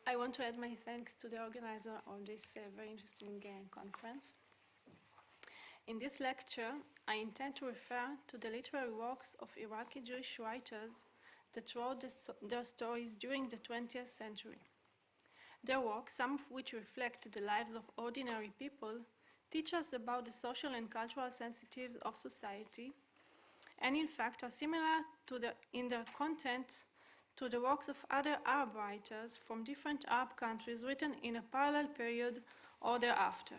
I want to add my thanks to the organizer of this very interesting conference. In this lecture, I intend to refer to the literary works of Iraqi Jewish writers that wrote their stories during the 20th century. Their works, some of which reflect the lives of ordinary people, teach us about the social and cultural sensitivities of society, and in fact are similar in their content to the works of other Arab writers from different Arab countries written in a parallel period or thereafter.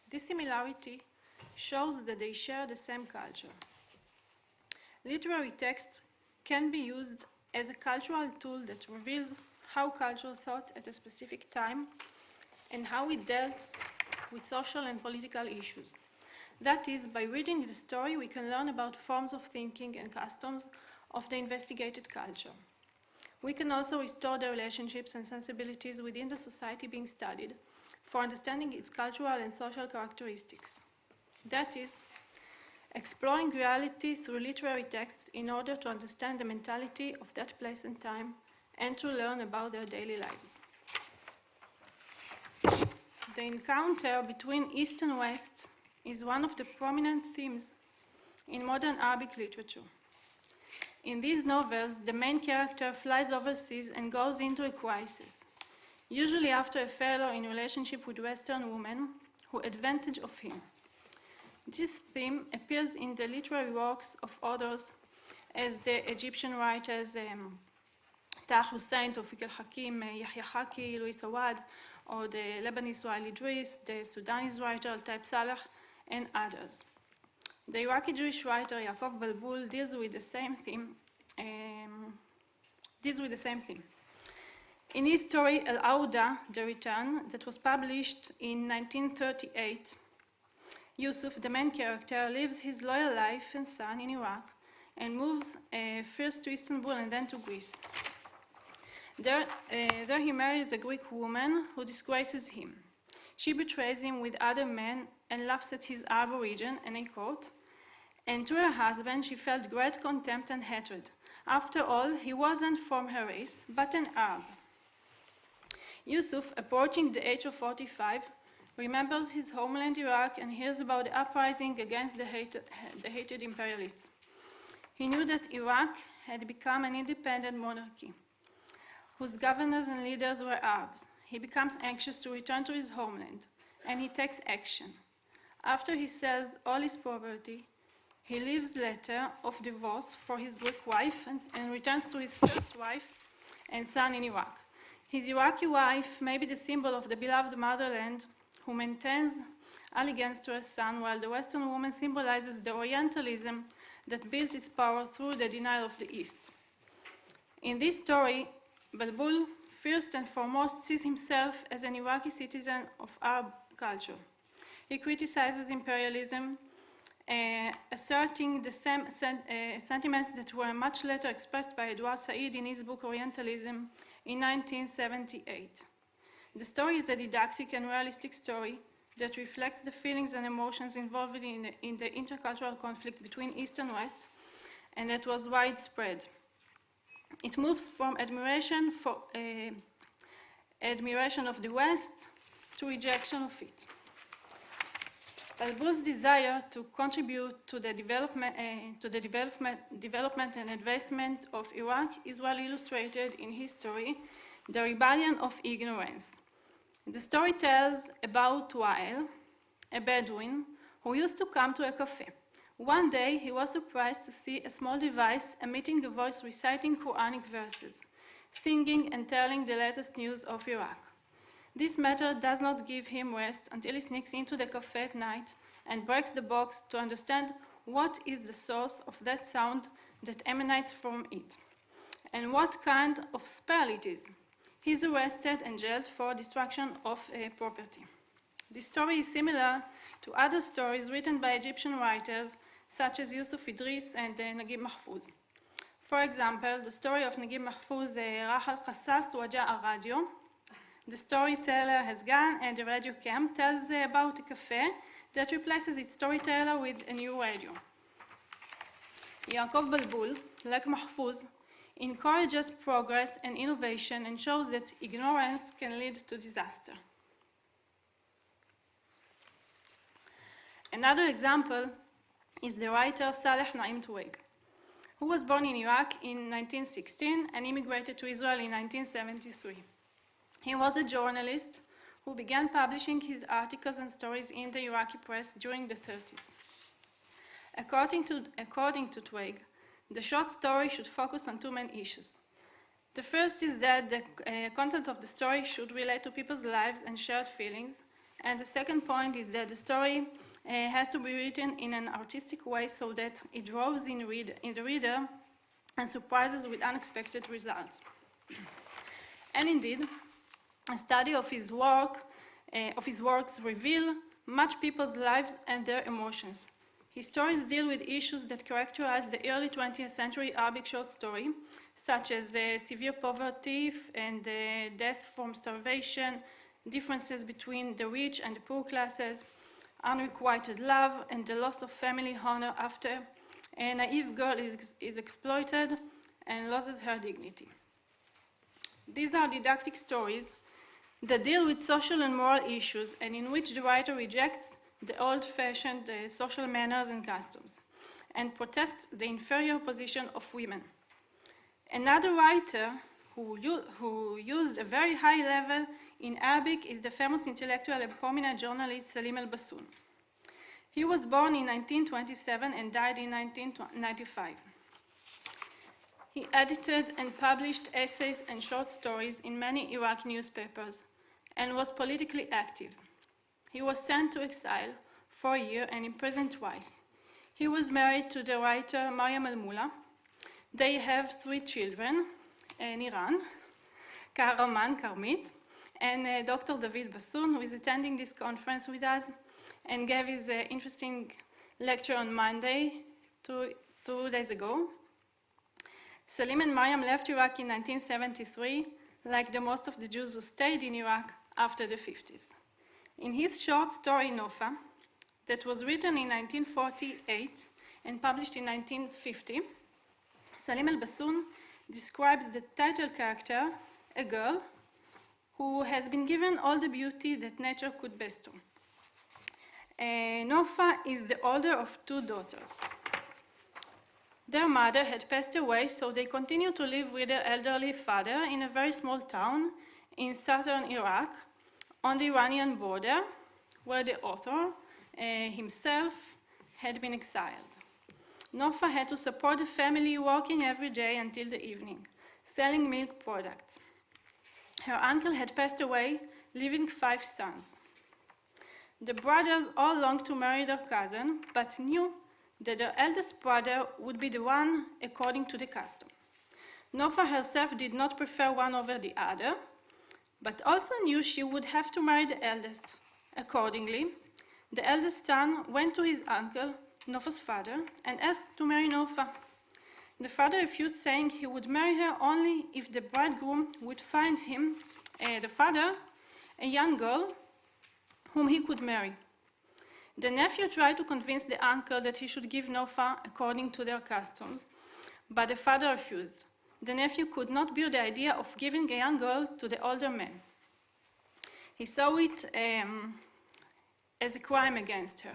This similarity shows that they share the same culture. Literary texts can be used as a cultural tool that reveals how culture thought at a specific time and how it dealt with social and political issues. That is, by reading the story, we can learn about forms of thinking and customs of the investigated culture. We can also restore the relationships and sensibilities within the society being studied for understanding its cultural and social characteristics. That is, exploring reality through literary texts in order to understand the mentality of that place and time and to learn about their daily lives. The encounter between East and West is one of the prominent themes in modern Arabic literature. In these novels, the main character flies overseas and goes into a crisis, usually after a failure in relationship with Western women who advantage of him. This theme appears in the literary works of others as the Egyptian writers Taha Hussein, Tawfiq al-Hakim, Yahya Khaki, Louis Awad, or the Lebanese Wael Idris, the Sudanese writer Al-Taib Salah, and others. The Iraqi Jewish writer Yaakov Balbul deals with the same theme. In his story Al-Awda, The Return, that was published in 1938, Yusuf, the main character, lives his loyal life and son in Iraq and moves first to Istanbul and then to Greece. There he marries a Greek woman who disgraces him. She betrays him with other men and laughs at his Arab origin, and I quote, "And to her husband she felt great contempt and hatred. After all, he wasn't from her race, but an Arab." Yusuf, approaching the age of 45, remembers his homeland Iraq and hears about the uprising against the hated imperialists. He knew that Iraq had become an independent monarchy, whose governors and leaders were Arabs. He becomes anxious to return to his homeland, and he takes action. After he sells all his property, he leaves a letter of divorce for his Greek wife and returns to his first wife and son in Iraq. His Iraqi wife may be the symbol of the beloved motherland who maintains allegiance to her son, while the Western woman symbolizes the Orientalism that builds its power through the denial of the East. In this story, Balbul first and foremost sees himself as an Iraqi citizen of Arab culture. He criticizes imperialism, asserting the same sentiments that were much later expressed by Edward Said in his book Orientalism in 1978. The story is a didactic and realistic story that reflects the feelings and emotions involved in the intercultural conflict between East and West, and that was widespread. It moves from admiration of the West to rejection of it. Balbul's desire to contribute to the development and advancement of Iraq is well illustrated in his story, The Rebellion of Ignorance. The story tells about Wael, a Bedouin, who used to come to a cafe. One day, he was surprised to see a small device emitting a voice reciting Quranic verses, singing and telling the latest news of Iraq. This matter does not give him rest until he sneaks into the cafe at night and breaks the box to understand what is the source of that sound that emanates from it, and what kind of spell it is. He is arrested and jailed for destruction of property. This story is similar to other stories written by Egyptian writers such as Yusuf Idris and Naguib Mahfouz. For example, the story of Naguib Mahfouz, Rah al-Qassas Waja al-Radio. The storyteller has gone and the radio cam tells about a cafe that replaces its storyteller with a new radio. Yaakov Balbul, like Mahfouz, encourages progress and innovation and shows that ignorance can lead to disaster. Another example is the writer Saleh Naim Tuwaig, who was born in Iraq in 1916 and immigrated to Israel in 1973. He was a journalist who began publishing his articles and stories in the Iraqi press during the 30s. According to Tuwaig, the short story should focus on two main issues. The first is that the content of the story should relate to people's lives and shared feelings, and the second point is that the story has to be written in an artistic way so that it draws in the reader and surprises with unexpected results. And indeed, a study of his works reveal much people's lives and their emotions. His stories deal with issues that characterize the early 20th century Arabic short story, such as severe poverty and death from starvation, differences between the rich and the poor classes, unrequited love, and the loss of family honor after a naive girl is exploited and loses her dignity. These are didactic stories that deal with social and moral issues and in which the writer rejects the old-fashioned social manners and customs and protests the inferior position of women. Another writer who used a very high level in Arabic is the famous intellectual and prominent journalist Salim al-Bassoon. He was born in 1927 and died in 1995. He edited and published essays and short stories in many Iraqi newspapers and was politically active. He was sent to exile for a year and imprisoned twice. He was married to the writer Maryam al-Mula. They have 3 children, Niran, Roman, Karmit, and Dr. David Bassoon, who is attending this conference with us and gave his interesting lecture on Monday, two days ago. Salim and Maryam left Iraq in 1973, like the most of the Jews who stayed in Iraq after the 50s. In his short story, Nofa, that was written in 1948 and published in 1950, Salim al-Bassoon describes the title character, a girl, who has been given all the beauty that nature could bestow. Nofa is the older of 2 daughters. Their mother had passed away, so they continued to live with their elderly father in a very small town in southern Iraq, on the Iranian border, where the author himself had been exiled. Nofa had to support the family, working every day until the evening, selling milk products. Her uncle had passed away, leaving 5 sons. The brothers all longed to marry their cousin, but knew that their eldest brother would be the one according to the custom. Nofa herself did not prefer one over the other, but also knew she would have to marry the eldest. Accordingly, the eldest son went to his uncle, Nofa's father, and asked to marry Nofa. The father refused, saying he would marry her only if the bridegroom would find him, the father, a young girl whom he could marry. The nephew tried to convince the uncle that he should give Nofa according to their customs, but the father refused. The nephew could not bear the idea of giving a young girl to the older man. He saw it as a crime against her.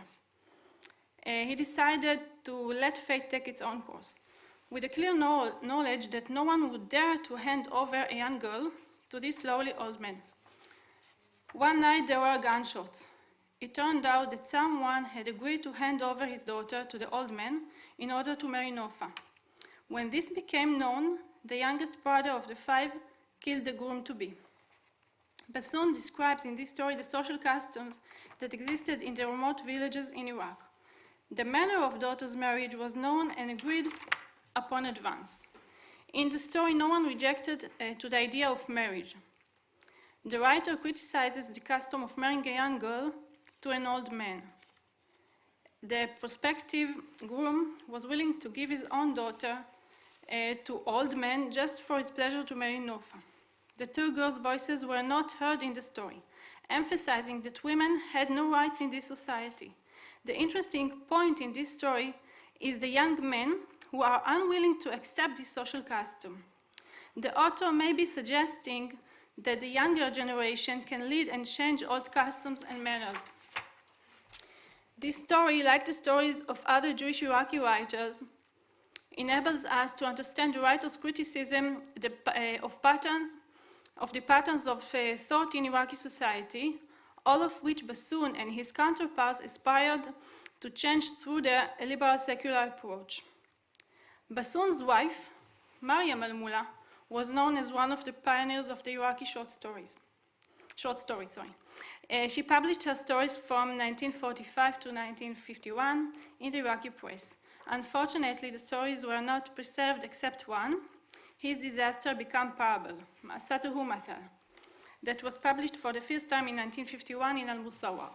He decided to let fate take its own course, with a clear knowledge that no one would dare to hand over a young girl to this lowly old man. One night there were gunshots. It turned out that someone had agreed to hand over his daughter to the old man in order to marry Nofa. When this became known, the youngest brother of the 5 killed the groom-to-be. Bassoon describes in this story the social customs that existed in the remote villages in Iraq. The manner of daughters' marriage was known and agreed upon advance. In the story, no one rejected to the idea of marriage. The writer criticizes the custom of marrying a young girl to an old man. The prospective groom was willing to give his own daughter to old men just for his pleasure to marry Nofa. The 2 girls' voices were not heard in the story, emphasizing that women had no rights in this society. The interesting point in this story is the young men who are unwilling to accept this social custom. the author may be suggesting that the younger generation can lead and change old customs and manners. This story, like the stories of other Jewish Iraqi writers, enables us to understand the writer's criticism of the patterns of thought in Iraqi society, all of which Bassoon and his counterparts aspired to change through their liberal secular approach. Bassoon's wife, Maryam al-Mula, was known as one of the pioneers of the Iraqi short stories. She published her stories from 1945 to 1951 in the Iraqi press. Unfortunately, the stories were not preserved except one. His disaster became parable, Ma'asatuhu Mathal, that was published for the first time in 1951 in Al-Musawwar.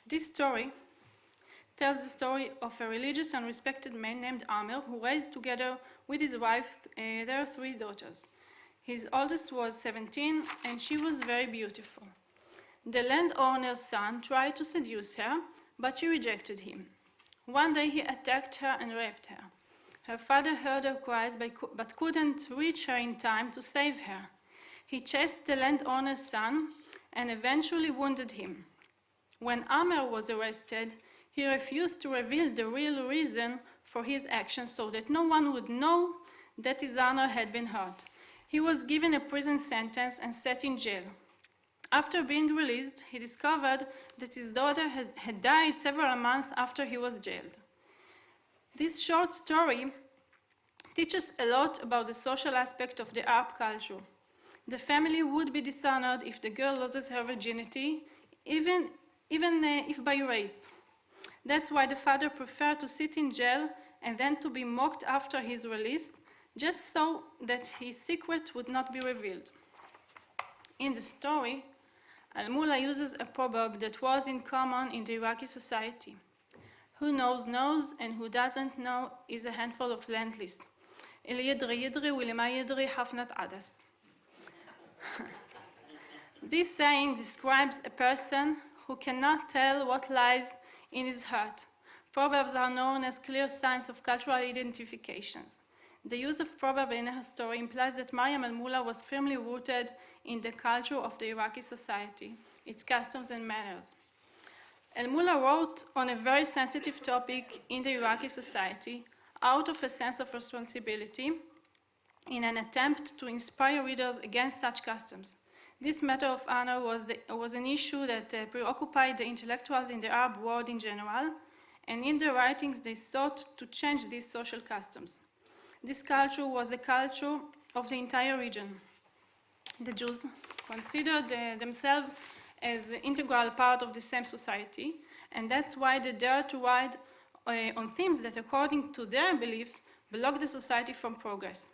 This story tells the story of a religious and respected man named Amir who raised together with his wife their 3 daughters. His oldest was 17 and she was very beautiful. The landowner's son tried to seduce her, but she rejected him. One day he attacked her and raped her. Her father heard her cries but couldn't reach her in time to save her. He chased the landowner's son and eventually wounded him. When Amir was arrested, he refused to reveal the real reason for his actions so that no one would know that his honor had been hurt. He was given a prison sentence and set in jail. After being released, he discovered that his daughter had died several months after he was jailed. This short story teaches a lot about the social aspect of the Arab culture. The family would be dishonored if the girl loses her virginity, even if by rape. That's why the father preferred to sit in jail and then to be mocked after his release, just so that his secret would not be revealed. In the story, Al-Mula uses a proverb that was in common in the Iraqi society. Who knows knows, and who doesn't know is a handful of landless. اللي يدري يدري واللي ما يدري حفنة عدس. This saying describes a person who cannot tell what lies in his heart. Proverbs are known as clear signs of cultural identifications. The use of proverb in her story implies that Maryam al-Mula was firmly rooted in the culture of the Iraqi society, its customs and manners. Al-Mula wrote on a very sensitive topic in the Iraqi society out of a sense of responsibility in an attempt to inspire readers against such customs. This matter of honor was an issue that preoccupied the intellectuals in the Arab world in general, and in their writings they sought to change these social customs. This culture was the culture of the entire region. The Jews considered themselves as the integral part of the same society, and that's why they dared to write on themes that, according to their beliefs, blocked the society from progress.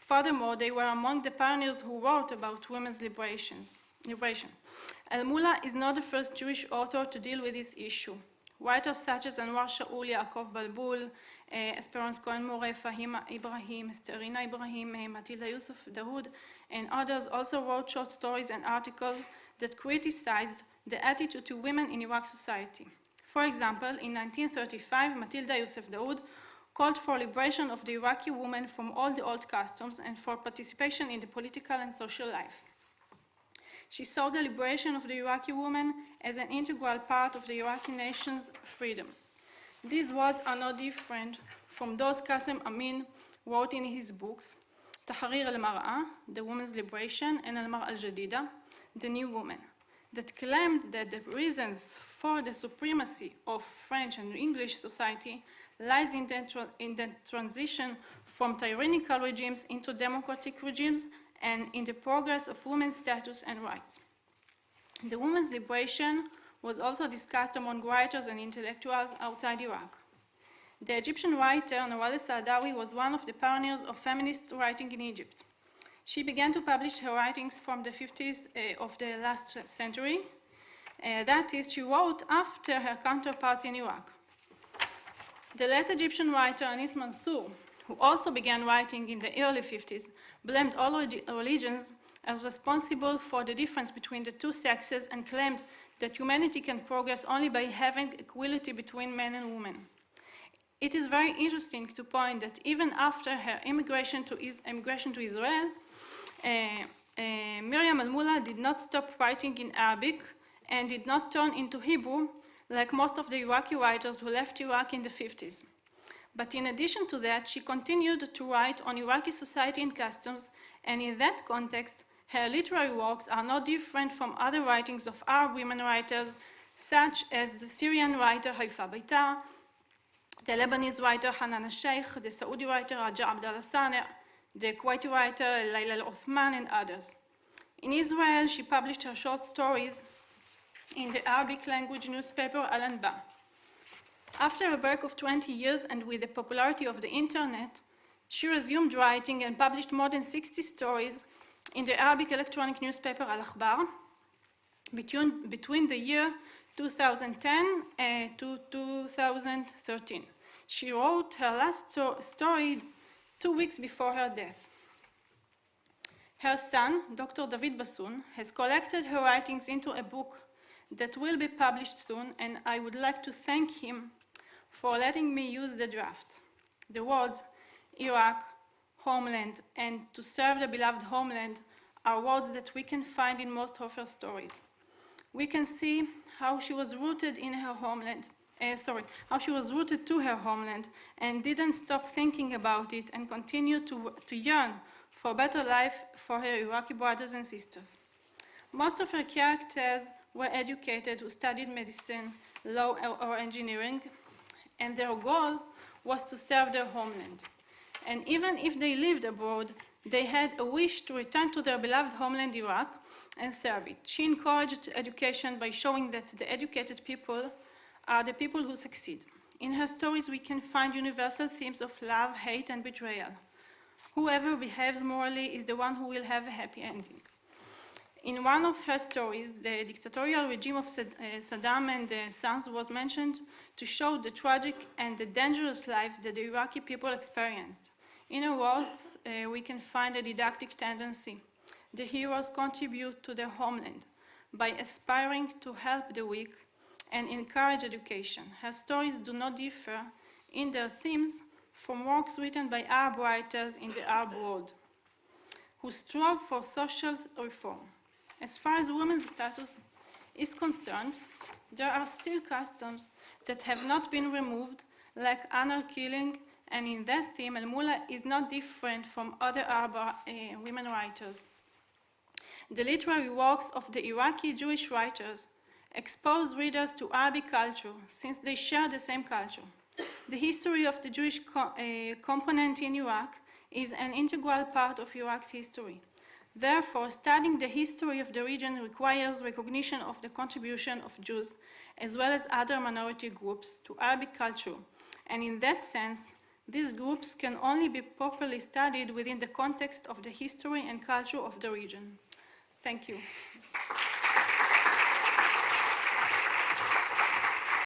Furthermore, they were among the pioneers who wrote about women's liberation. Al-Mula is not the first Jewish author to deal with this issue. Writers such as Anwar Shaul, Yaakov Balbul, Esperance Cohen-More, Fahima Ibrahim, Esterina Ibrahim, Matilda Yusuf Dawood, and others also wrote short stories and articles that criticized the attitude to women in Iraq society. For example, in 1935, Matilda Yusuf Dawood called for liberation of the Iraqi woman from all the old customs and for participation in the political and social life. She saw the liberation of the Iraqi woman as an integral part of the Iraqi nation's freedom. These words are no different from those Qasim Amin wrote in his books, Tahrir al-Mar'a, The Woman's Liberation, and Al-Mar'a al-Jadida, The New Woman, that claimed that the reasons for the supremacy of French and English society lies in the transition from tyrannical regimes into democratic regimes and in the progress of women's status and rights. The women's liberation was also discussed among writers and intellectuals outside Iraq. The Egyptian writer Nawal Saadawi was one of the pioneers of feminist writing in Egypt. She began to publish her writings from the 50s of the last century. That is, she wrote after her counterparts in Iraq. The late Egyptian writer Anis Mansour, who also began writing in the early 50s, blamed all religions as responsible for the difference between the two sexes and claimed that humanity can progress only by having equality between men and women. It is very interesting to point that even after her immigration to Israel, Miriam Al-Mula did not stop writing in Arabic and did not turn into Hebrew like most of the Iraqi writers who left Iraq in the 50s. But in addition to that, she continued to write on Iraqi society and customs, and in that context, her literary works are no different from other writings of Arab women writers, such as the Syrian writer Haifa Baitar, the Lebanese writer Hanan al-Sheikh, the Saudi writer Raja Abdallah Sane, the Kuwaiti writer Layla al-Uthman, and others. In Israel, she published her short stories in the Arabic language newspaper Al-Anba. After a break of 20 years and with the popularity of the internet, she resumed writing and published more than 60 stories in the Arabic electronic newspaper Al-Akhbar between the year 2010 to 2013. She wrote her last story 2 weeks before her death. Her son, Dr. David Bassoun, has collected her writings into a book that will be published soon, and I would like to thank him for letting me use the draft. The words Iraq, homeland, and to serve the beloved homeland are words that we can find in most of her stories. We can see how she was rooted in her homeland, how she was rooted to her homeland and didn't stop thinking about it and continued to yearn for a better life for her Iraqi brothers and sisters. Most of her characters were educated who studied medicine, law, or engineering, and their goal was to serve their homeland. And even if they lived abroad, they had a wish to return to their beloved homeland, Iraq, and serve it. She encouraged education by showing that the educated people are the people who succeed. In her stories, we can find universal themes of love, hate, and betrayal. Whoever behaves morally is the one who will have a happy ending. In one of her stories, the dictatorial regime of Saddam and the sons was mentioned to show the tragic and the dangerous life that the Iraqi people experienced. In her words, we can find a didactic tendency. The heroes contribute to their homeland by aspiring to help the weak and encourage education. Her stories do not differ in their themes from works written by Arab writers in the Arab world, who strove for social reform. As far as women's status is concerned, there are still customs that have not been removed, like honor killing, and in that theme, Al-Mula is not different from other Arab women writers. The literary works of the Iraqi Jewish writers expose readers to Arabic culture, since they share the same culture. The history of the Jewish component in Iraq is an integral part of Iraq's history. Therefore, studying the history of the region requires recognition of the contribution of Jews, as well as other minority groups, to Arabic culture. And in that sense, these groups can only be properly studied within the context of the history and culture of the region. Thank you.